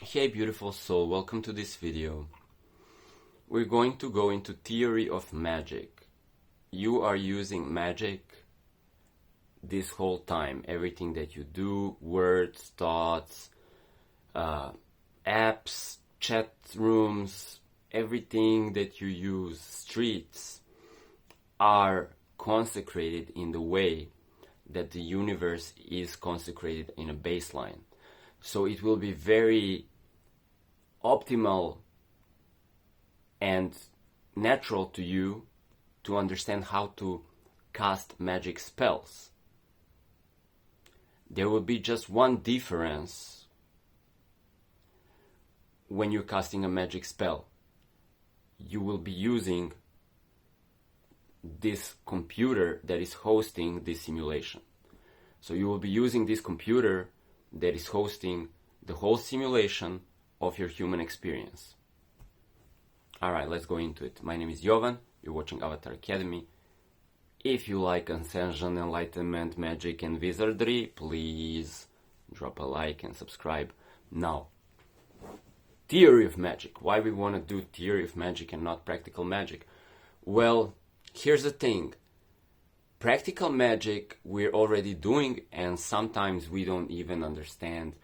Hey beautiful soul, welcome to this video. We're going to go into theory of magic. You are using magic this whole time. Everything that you do, words, thoughts, apps, chat rooms, everything that you use, streets, are consecrated in the way that the universe is consecrated in a baseline. So it will be very optimal and natural to you to understand how to cast magic spells. There will be just one difference when you're casting a magic spell. You will be using this computer that is hosting this simulation. So you will be using this computer that is hosting the whole simulation of your human experience. Alright, let's go into it. My name is Jovan, you're watching Avatar Academy. If you like Ascension, Enlightenment, Magic and Wizardry, please drop a like and subscribe now. Theory of magic. Why we want to do theory of magic and not practical magic? Well, here's the thing. Practical magic we're already doing, and sometimes we don't even understand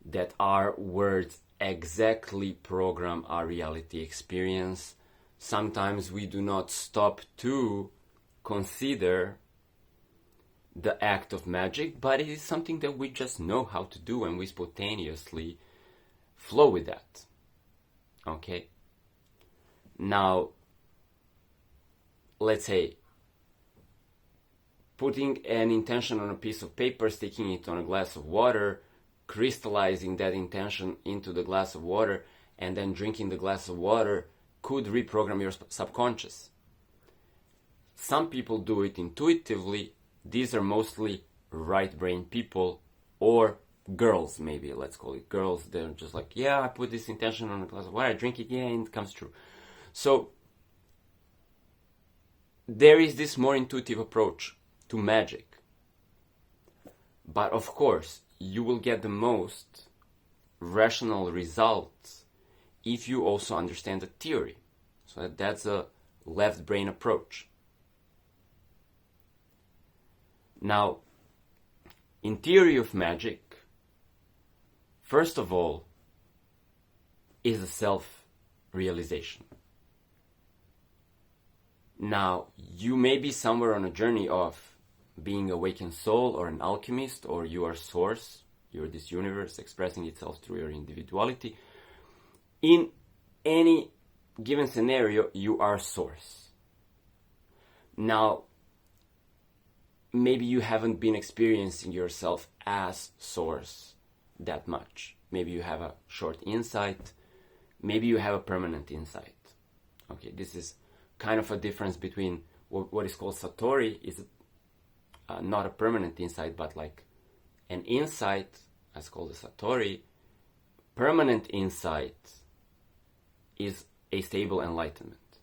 that our words exactly program our reality experience. Sometimes we do not stop to consider the act of magic, but it is something that we just know how to do and we spontaneously flow with that. Okay? Now, let's say putting an intention on a piece of paper, sticking it on a glass of water, crystallizing that intention into the glass of water, and then drinking the glass of water could reprogram your subconscious. Some people do it intuitively. These are mostly right brain people, or girls, maybe, let's call it girls. They're just like, yeah, I put this intention on a glass of water, I drink it, yeah, and it comes true. So there is this more intuitive approach to magic. But of course, you will get the most rational results if you also understand the theory. So that's a left brain approach. Now, in theory of magic, first of all, is a self-realization. Now, you may be somewhere on a journey of being awakened soul or an alchemist, or you are source, you're this universe expressing itself through your individuality. In any given scenario, you are source. Now, maybe you haven't been experiencing yourself as source that much. Maybe you have a short insight. Maybe you have a permanent insight. Okay, this is kind of a difference between what is called Satori, is not a permanent insight, but like an insight, as called a Satori. Permanent insight is a stable enlightenment.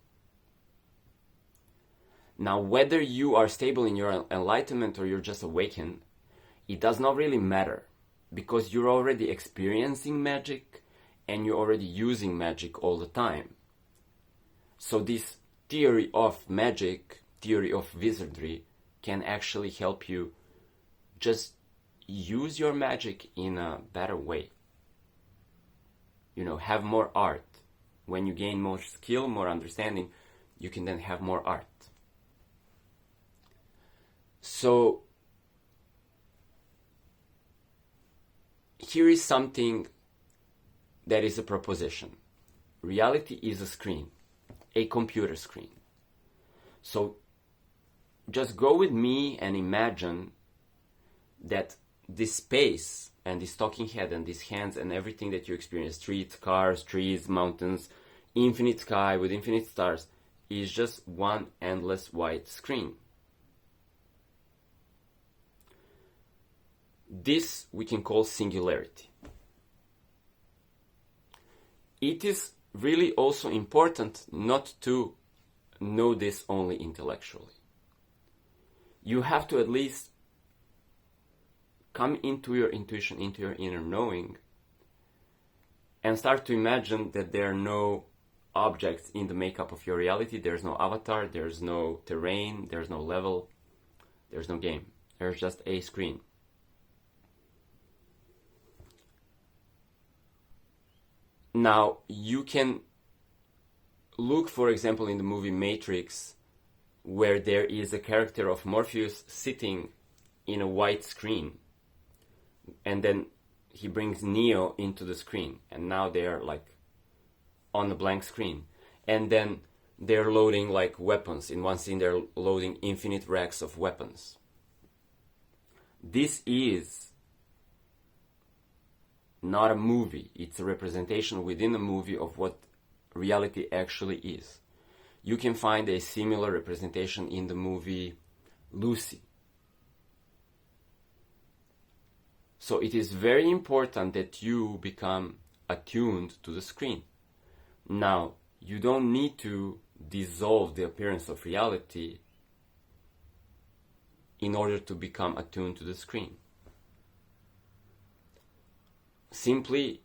Now, whether you are stable in your enlightenment or you're just awakened, it does not really matter, because you're already experiencing magic and you're already using magic all the time. So this theory of magic, theory of wizardry, can actually help you just use your magic in a better way. You know, have more art. When you gain more skill, more understanding, you can then have more art. So, here is something that is a proposition. Reality is a screen, a computer screen. So, just go with me and imagine that this space and this talking head and these hands and everything that you experience, streets, cars, trees, mountains, infinite sky with infinite stars, is just one endless white screen. This we can call singularity. It is really also important not to know this only intellectually. You have to at least come into your intuition, into your inner knowing, and start to imagine that there are no objects in the makeup of your reality. There's no avatar, there's no terrain, there's no level, there's no game. There's just a screen. Now, you can look, for example, in the movie Matrix, where there is a character of Morpheus sitting in a white screen, and then he brings Neo into the screen, and now they're like on a blank screen, and then they're loading like weapons. In one scene they're loading infinite racks of weapons. This is not a movie, it's a representation within a movie of what reality actually is. You can find a similar representation in the movie Lucy. So it is very important that you become attuned to the screen. Now, you don't need to dissolve the appearance of reality in order to become attuned to the screen. Simply,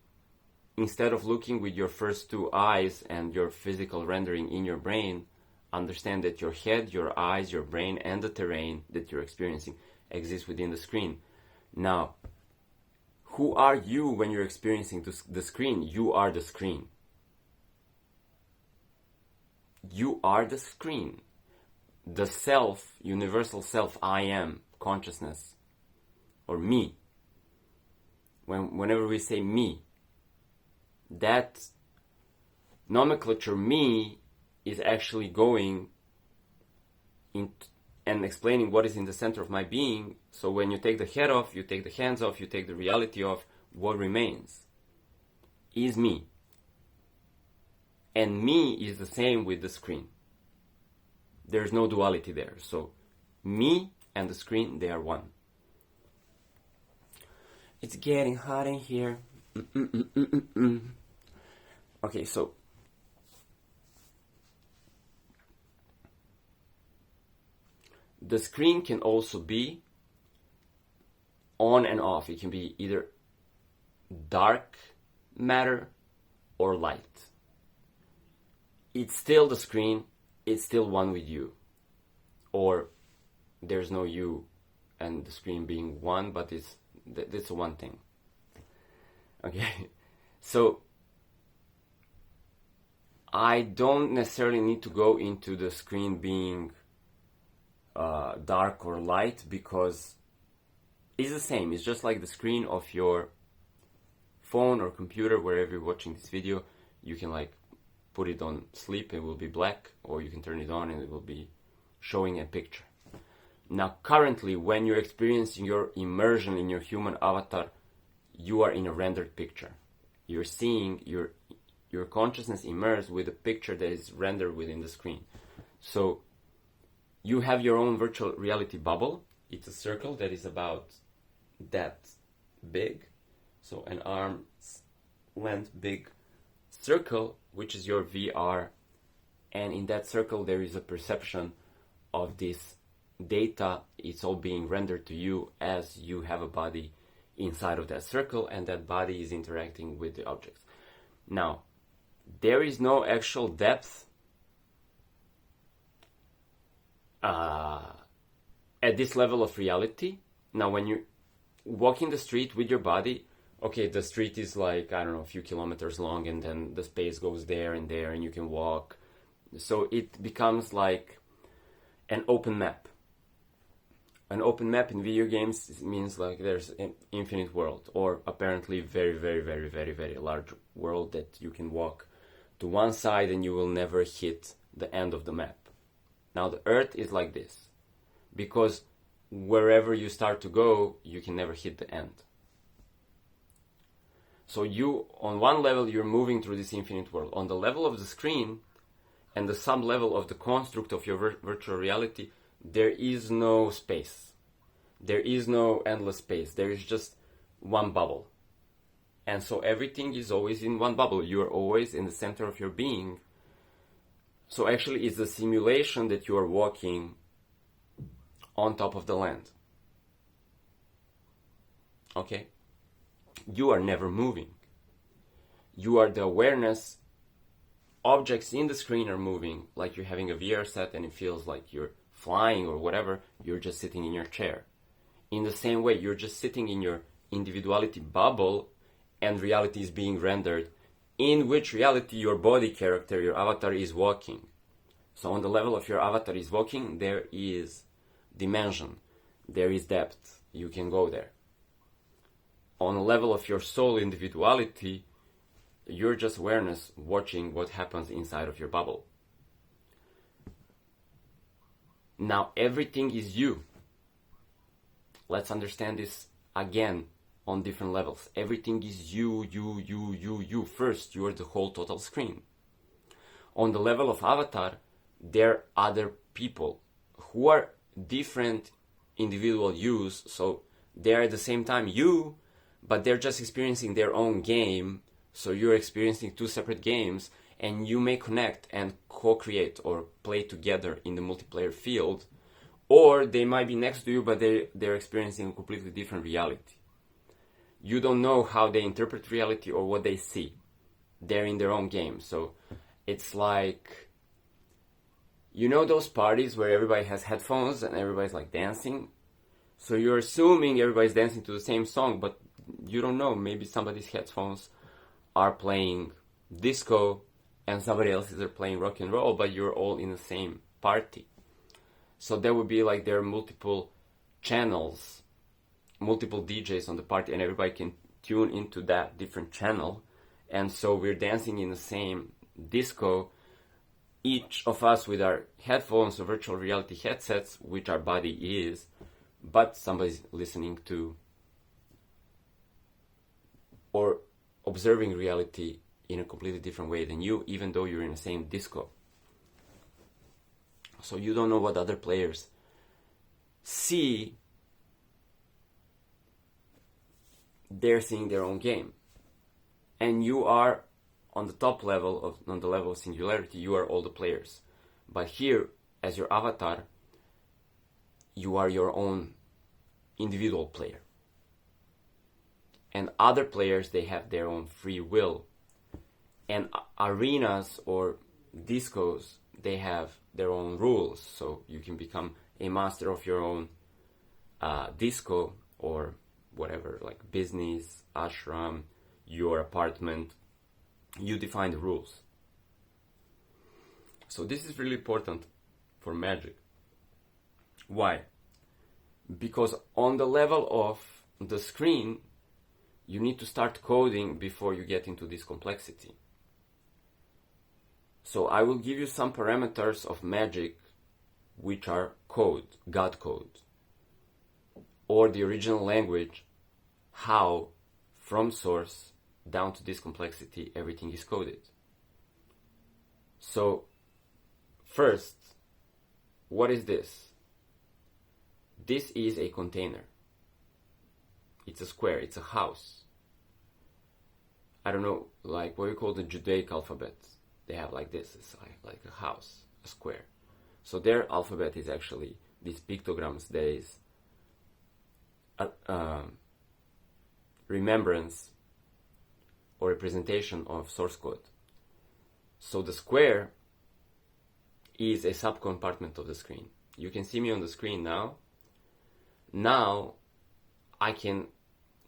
instead of looking with your first two eyes and your physical rendering in your brain, understand that your head, your eyes, your brain, and the terrain that you're experiencing exist within the screen. Now, who are you when you're experiencing the screen? You are the screen. You are the screen. The self, universal self, I am, consciousness, or me. Whenever we say me, that nomenclature me is actually going in and explaining what is in the center of my being. So when you take the head off, you take the hands off, you take the reality off, what remains is me. And me is the same with the screen. There's no duality there. So me and the screen, they are one. It's getting hot in here. Okay, so the screen can also be on and off. It can be either dark matter or light. It's still the screen, it's still one with you. Or there's no you and the screen being one, but it's one thing. Okay, so I don't necessarily need to go into the screen being dark or light, because it's the same. It's just like the screen of your phone or computer, wherever you're watching this video. You can like put it on sleep, it will be black, or you can turn it on and it will be showing a picture. Now, currently, when you're experiencing your immersion in your human avatar, you are in a rendered picture. You're seeing your consciousness immersed with a picture that is rendered within the screen. So you have your own virtual reality bubble. It's a circle that is about that big. So an arm's length big circle, which is your VR. And in that circle, there is a perception of this data. It's all being rendered to you as you have a body inside of that circle, and that body is interacting with the objects. Now, there is no actual depth at this level of reality. Now, when you walk in the street with your body, okay, the street is like, I don't know, a few kilometers long, and then the space goes there, and you can walk. So it becomes like an open map. An open map in video games means like there's an infinite world, or apparently very, very, very, very, very large world that you can walk to one side and you will never hit the end of the map. Now the Earth is like this, because wherever you start to go, you can never hit the end. So you, on one level, you're moving through this infinite world. On the level of the screen and the sub-level of the construct of your virtual reality, there is no space. There is no endless space. There is just one bubble. And so everything is always in one bubble. You are always in the center of your being. So actually it's a simulation that you are walking on top of the land. Okay? You are never moving. You are the awareness. Objects in the screen are moving, like you're having a VR set and it feels like you're flying or whatever. You're just sitting in your chair. In the same way, you're just sitting in your individuality bubble and reality is being rendered, in which reality your body character, your avatar, is walking. So on the level of your avatar is walking, there is dimension, there is depth, you can go there. On the level of your soul individuality, you're just awareness watching what happens inside of your bubble. Now everything is you. Let's understand this again on different levels. Everything is you. First, you are the whole total screen. On the level of avatar, there are other people who are different individual yous, so they're at the same time you, but they're just experiencing their own game, so you're experiencing two separate games, and you may connect and co-create or play together in the multiplayer field, or they might be next to you, but they're experiencing a completely different reality. You don't know how they interpret reality or what they see. They're in their own game, so it's like, you know those parties where everybody has headphones and everybody's like dancing? So you're assuming everybody's dancing to the same song, but you don't know. Maybe somebody's headphones are playing disco and somebody else's are playing rock and roll, but you're all in the same party. So there would be like there are multiple channels, multiple DJs on the party, and everybody can tune into that different channel. And so we're dancing in the same disco, each of us with our headphones or virtual reality headsets, which our body is, but somebody's listening to or observing reality in a completely different way than you, even though you're in the same disco. So you don't know what other players see. They're seeing their own game. And you are on the top level, on the level of singularity, you are all the players. But here, as your avatar, you are your own individual player. And other players, they have their own free will. And arenas or discos, they have their own rules. So you can become a master of your own disco or whatever, like business, ashram, your apartment. You define the rules. So this is really important for magic. Why? Because on the level of the screen, you need to start coding before you get into this complexity. So I will give you some parameters of magic which are code, God code, or the original language, how from source down to this complexity everything is coded. So first, what is this? This is a container. It's a square, it's a house. I don't know, like what you call the Judaic alphabet. They have like this, it's like a house, a square. So their alphabet is actually these pictograms, there is remembrance or representation of source code. So the square is a subcompartment of the screen. You can see me on the screen now. Now I can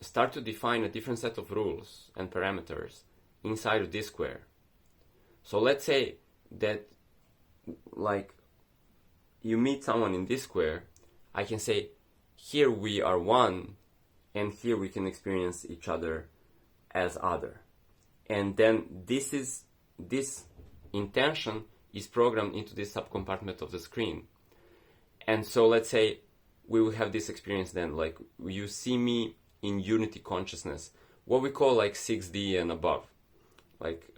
start to define a different set of rules and parameters inside of this square. So let's say that like you meet someone in this square, I can say here we are one and here we can experience each other as other. And then this intention is programmed into this subcompartment of the screen. And so let's say we will have this experience then, like you see me in unity consciousness, what we call like 6D and above, like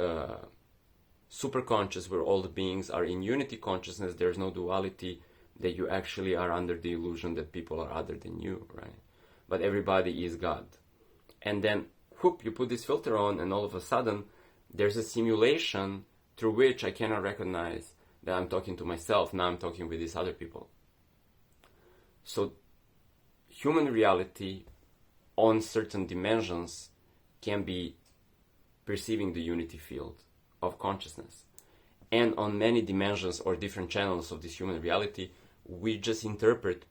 super conscious, where all the beings are in unity consciousness. There's no duality, that you actually are under the illusion that people are other than you, right? But everybody is God. And then whoop, you put this filter on and all of a sudden there's a simulation through which I cannot recognize that I'm talking to myself. Now I'm talking with these other people. So human reality on certain dimensions can be perceiving the unity field of consciousness. And on many dimensions or different channels of this human reality, we just interpret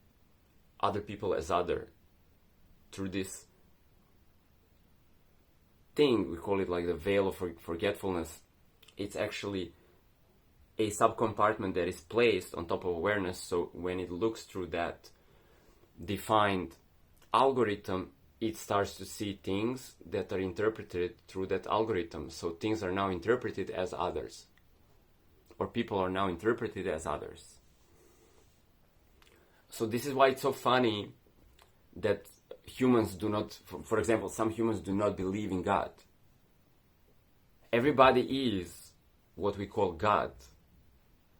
other people as other through this thing. We call it like the veil of forgetfulness. It's actually a subcompartment that is placed on top of awareness, so when it looks through that defined algorithm, it starts to see things that are interpreted through that algorithm. So things are now interpreted as others, or people are now interpreted as others. So this is why it's so funny that humans do not, for example, some humans do not believe in God. Everybody is what we call God.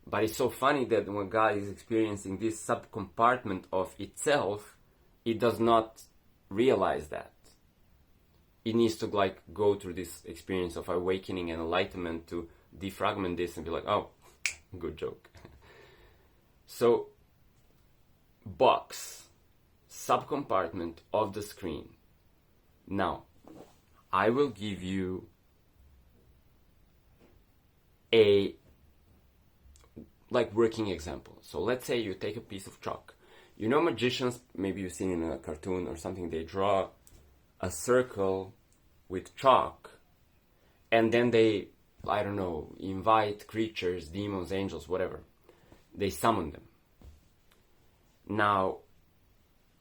But it's so funny that when God is experiencing this subcompartment of itself, it does not realize that. It needs to like go through this experience of awakening and enlightenment to defragment this and be like, oh, good joke. So, box, subcompartment of the screen. Now, I will give you a working example. So let's say you take a piece of chalk. You know magicians, maybe you've seen in a cartoon or something, they draw a circle with chalk and then they, I don't know, invite creatures, demons, angels, whatever. They summon them. Now,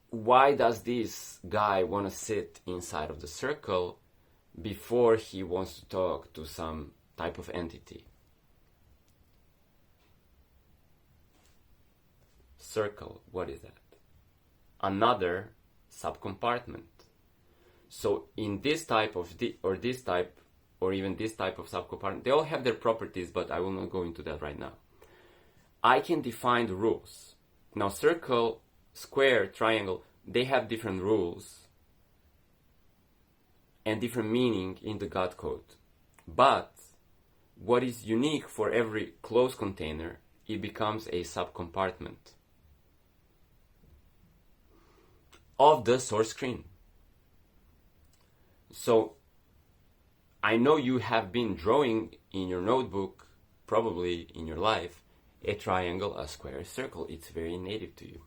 why does this guy want to sit inside of the circle before he wants to talk to some type of entity? Circle, what is that? Another subcompartment. So in this type of this type or even this type of subcompartment, they all have their properties, but I will not go into that right now. I can define the rules. Now circle, square, triangle, they have different rules and different meaning in the God code. But what is unique for every closed container, it becomes a subcompartment of the source screen. So I know you have been drawing in your notebook, probably in your life, a triangle, a square, a circle. It's very native to you.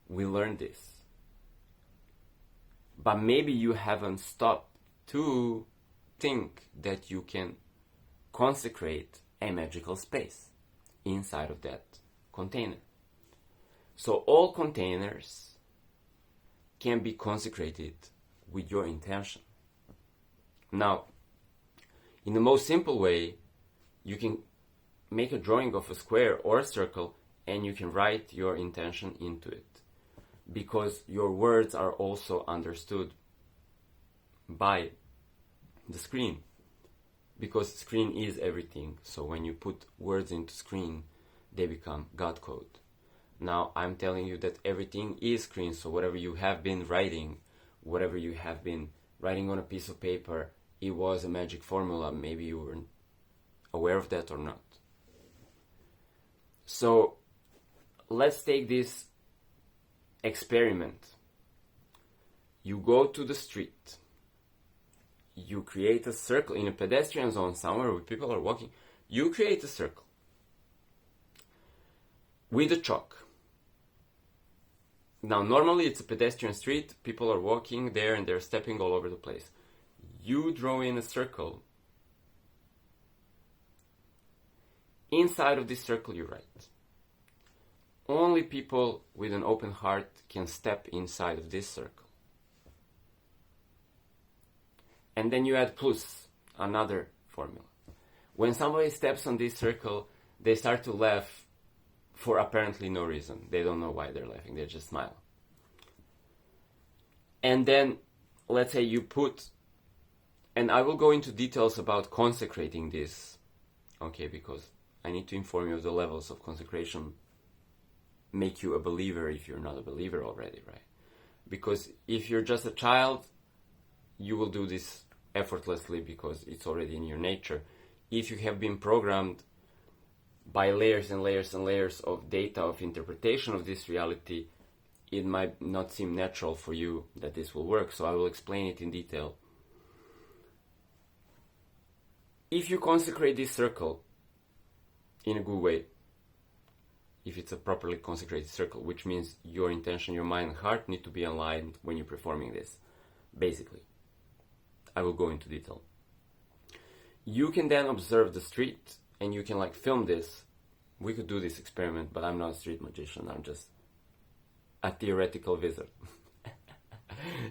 We learned this. But maybe you haven't stopped to think that you can consecrate a magical space inside of that container. So all containers can be consecrated with your intention. Now, in the most simple way, you can make a drawing of a square or a circle and you can write your intention into it, because your words are also understood by the screen, because screen is everything. So when you put words into screen, they become God code. Now I'm telling you that everything is screen, so whatever you have been writing, whatever you have been writing on a piece of paper, it was a magic formula. Maybe you weren't aware of that or not. So let's take this experiment. You go to the street, you create a circle in a pedestrian zone somewhere where people are walking. You create a circle with a chalk. Now normally it's a pedestrian street, people are walking there and they're stepping all over the place. You draw in a circle. Inside of this circle you write, only people with an open heart can step inside of this circle. And then you add plus, another formula. When somebody steps on this circle, they start to laugh for apparently no reason. They don't know why they're laughing, they just smile. And then, let's say you put, and I will go into details about consecrating this, okay, because I need to inform you of the levels of consecration make you a believer if you're not a believer already, right? Because if you're just a child, you will do this effortlessly because it's already in your nature. If you have been programmed by layers and layers and layers of data of interpretation of this reality, it might not seem natural for you that this will work. So I will explain it in detail. If you consecrate this circle in a good way, if it's a properly consecrated circle, which means your intention, your mind and heart need to be aligned when you're performing this, basically. I will go into detail. You can then observe the street and you can like film this. We could do this experiment, but I'm not a street magician. I'm just a theoretical wizard.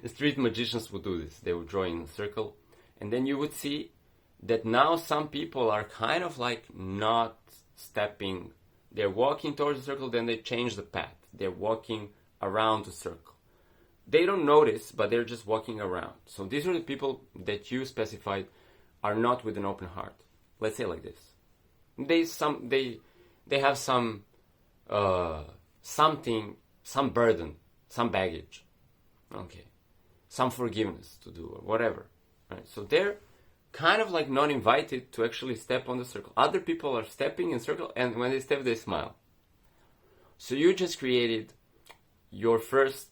Street magicians would do this. They would draw in a circle, and then you would see that now some people are kind of like not stepping. They're walking towards the circle, then they change the path. They're walking around the circle. They don't notice, but they're just walking around. So these are the people that you specified are not with an open heart. Let's say like this. They have some something, some burden, some baggage. Okay. Some forgiveness to do or whatever. Right? So they're kind of like not invited to actually step on the circle. Other people are stepping in circle, and when they step, they smile. So you just created your first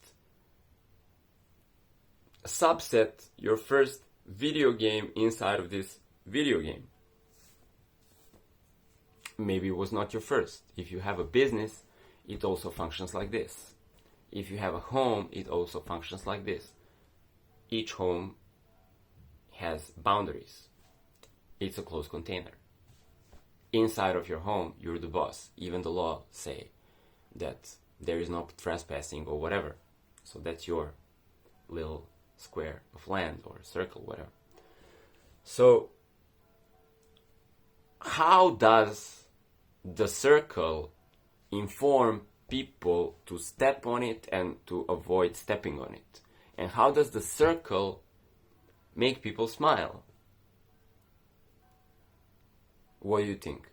subset, your first video game inside of this video game. Maybe it was not your first. If you have a business, it also functions like this. If you have a home, it also functions like this. Each home has boundaries. It's a closed container. Inside of your home, you're the boss. Even the law say that there is no trespassing or whatever. So that's your little square of land or circle, whatever. So how does the circle inform people to step on it and to avoid stepping on it? And how does the circle make people smile? What do you think?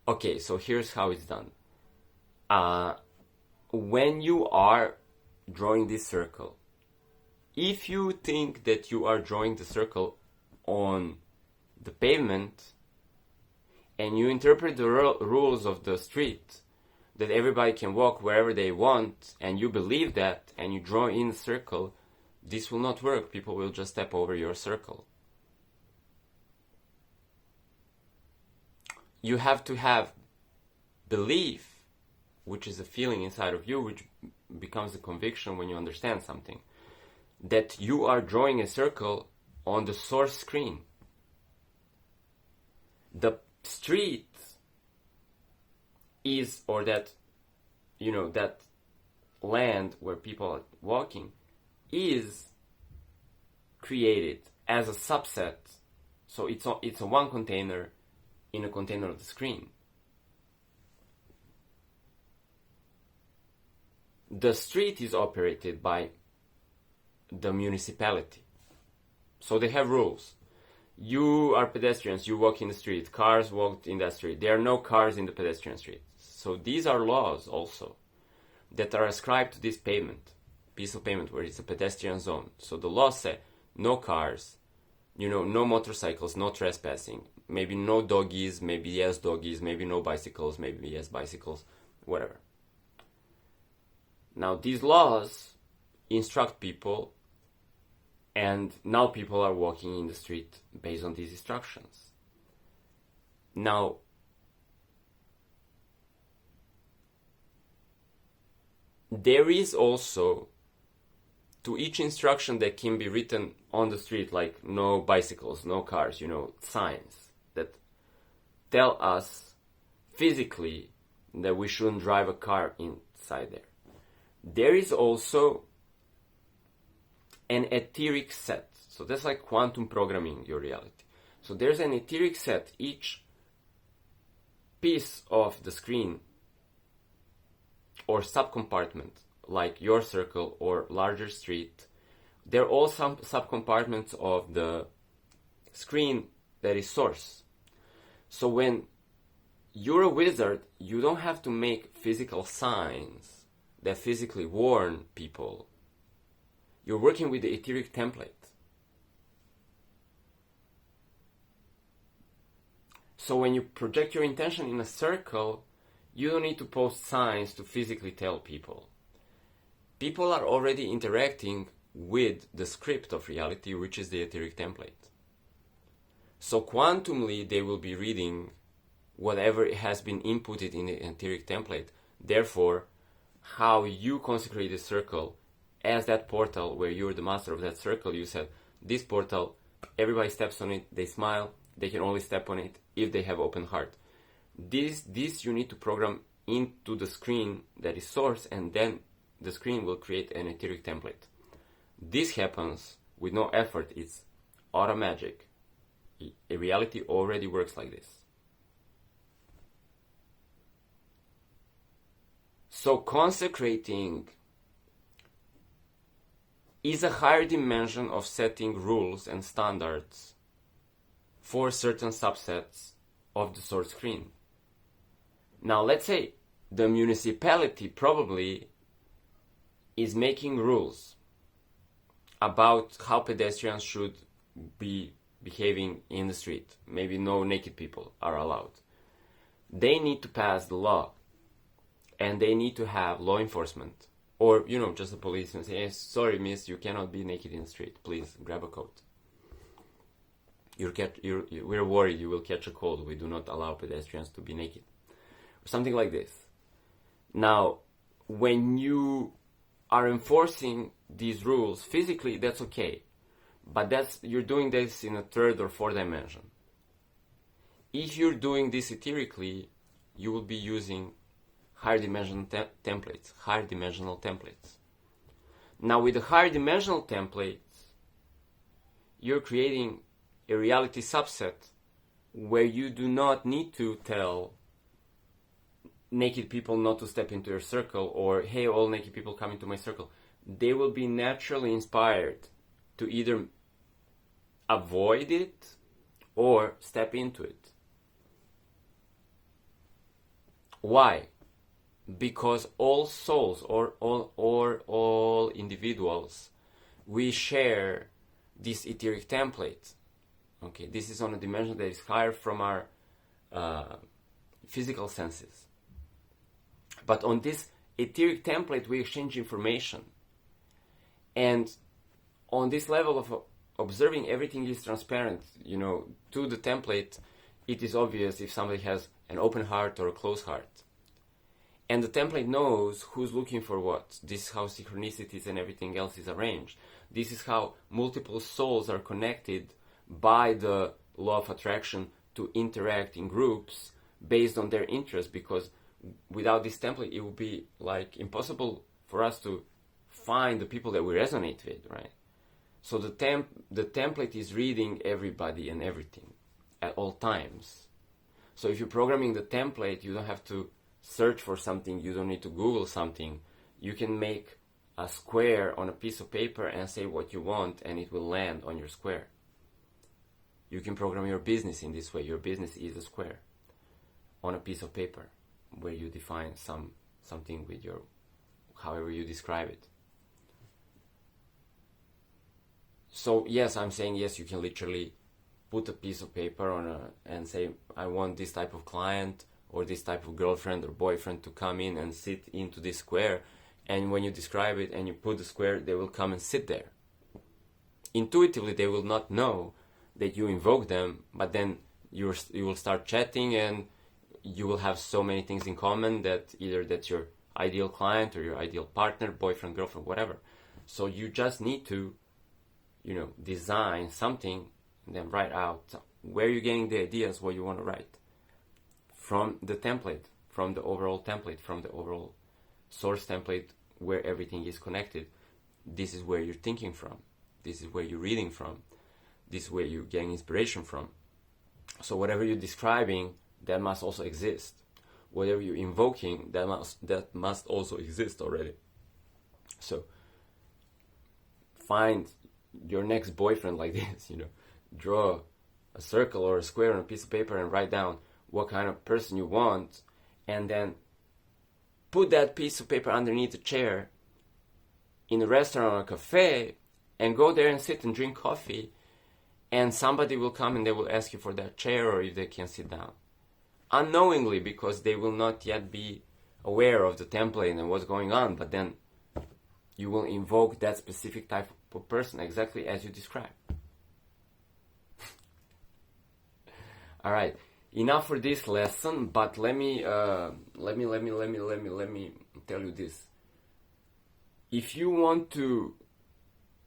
Okay, so here's how it's done. When you are drawing this circle, if you think that you are drawing the circle on the pavement and you interpret the rules of the street, that everybody can walk wherever they want, and you believe that, and you draw in a circle, this will not work. People will just step over your circle. You have to have belief, which is a feeling inside of you, which becomes a conviction when you understand something, that you are drawing a circle on the source screen. The street is, or that, you know, that land where people are walking is created as a subset. So it's a one container in a container of the screen. The street is operated by the municipality. So they have rules. You are pedestrians, you walk in the street. Cars walk in that street. There are no cars in the pedestrian street. So these are laws also that are ascribed to this pavement, piece of pavement where it's a pedestrian zone. So the laws say no cars, no motorcycles, no trespassing, maybe no doggies, maybe yes doggies, maybe no bicycles, maybe yes bicycles, whatever. Now these laws instruct people, and now people are walking in the street based on these instructions. Now, there is also, to each instruction that can be written on the street, like no bicycles, no cars, signs that tell us physically that we shouldn't drive a car inside there. There is also an etheric set. So that's like quantum programming your reality. So there's an etheric set. Each piece of the screen or subcompartment, like your circle or larger street, they're all some subcompartments of the screen that is source. So when you're a wizard, you don't have to make physical signs that physically warn people. You're working with the etheric template. So when you project your intention in a circle, you don't need to post signs to physically tell people. People are already interacting with the script of reality, which is the etheric template. So quantumly, they will be reading whatever has been inputted in the etheric template. Therefore, how you consecrate the circle as that portal where you're the master of that circle, you said, this portal, everybody steps on it, they smile, they can only step on it if they have open heart. This you need to program into the screen that is source, and then the screen will create an etheric template. This happens with no effort. It's auto magic. A reality already works like this. So consecrating is a higher dimension of setting rules and standards for certain subsets of the source screen. Now let's say the municipality probably is making rules about how pedestrians should be behaving in the street. Maybe no naked people are allowed. They need to pass the law, and they need to have law enforcement, or just the police, and say, hey, sorry miss, you cannot be naked in the street, please grab a coat. We're worried you will catch a cold, we do not allow pedestrians to be naked, or something like this. Now when you are enforcing these rules physically, that's okay, but you're doing this in a third or fourth dimension. If you're doing this etherically, you will be using higher dimensional templates. Now with the higher dimensional templates, you're creating a reality subset where you do not need to tell naked people not to step into your circle, or hey, all naked people come into my circle. They will be naturally inspired to either avoid it or step into it. Why? Because all souls or all individuals, we share this etheric template. Okay, this is on a dimension that is higher from our physical senses. But on this etheric template, we exchange information. And on this level of observing, everything is transparent. To the template, it is obvious if somebody has an open heart or a closed heart. And the template knows who's looking for what. This is how synchronicities and everything else is arranged. This is how multiple souls are connected by the law of attraction to interact in groups based on their interests, because without this template, it would be like impossible for us to find the people that we resonate with, right? So the template is reading everybody and everything at all times. So if you're programming the template, you don't have to search for something, you don't need to Google something. You can make a square on a piece of paper and say what you want, and it will land on your square. You can program your business in this way. Your business is a square on a piece of paper where you define something with your, however you describe it. So yes, I'm saying yes, you can literally put a piece of paper and say, I want this type of client or this type of girlfriend or boyfriend to come in and sit into this square. And when you describe it and you put the square, they will come and sit there. Intuitively, they will not know that you invoke them, but then you will start chatting, and you will have so many things in common that either that's your ideal client or your ideal partner, boyfriend, girlfriend, whatever. So you just need to, design something and then write out where you're getting the ideas, what you want to write from the template, from the overall template, from the overall source template where everything is connected. This is where you're thinking from. This is where you're reading from. This is where you're getting inspiration from. So whatever you're describing, that must also exist. Whatever you're invoking, that must also exist already. So find your next boyfriend like this, draw a circle or a square on a piece of paper and write down what kind of person you want, and then put that piece of paper underneath a chair in a restaurant or a cafe and go there and sit and drink coffee, and somebody will come and they will ask you for that chair or if they can sit down. Unknowingly, because they will not yet be aware of the template and what's going on, but then you will invoke that specific type of person exactly as you describe. All right, enough for this lesson. But let me tell you this. If you want to,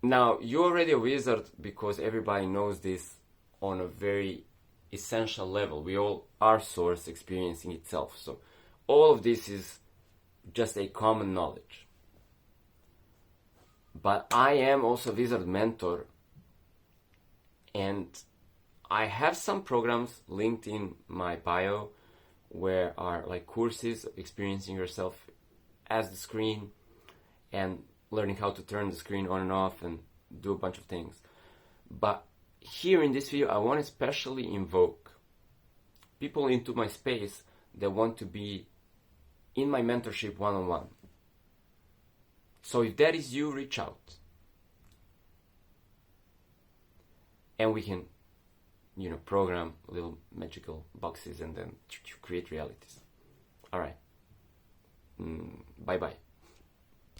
now you're already a wizard because everybody knows this on a very essential level. We all are source experiencing itself. So all of this is just a common knowledge. But I am also a wizard mentor, and I have some programs linked in my bio where are like courses experiencing yourself as the screen and learning how to turn the screen on and off and do a bunch of things. But here in this video, I want to especially invoke people into my space that want to be in my mentorship one-on-one. So if that is you, reach out. And we can, program little magical boxes and then create realities. All right. Bye-bye.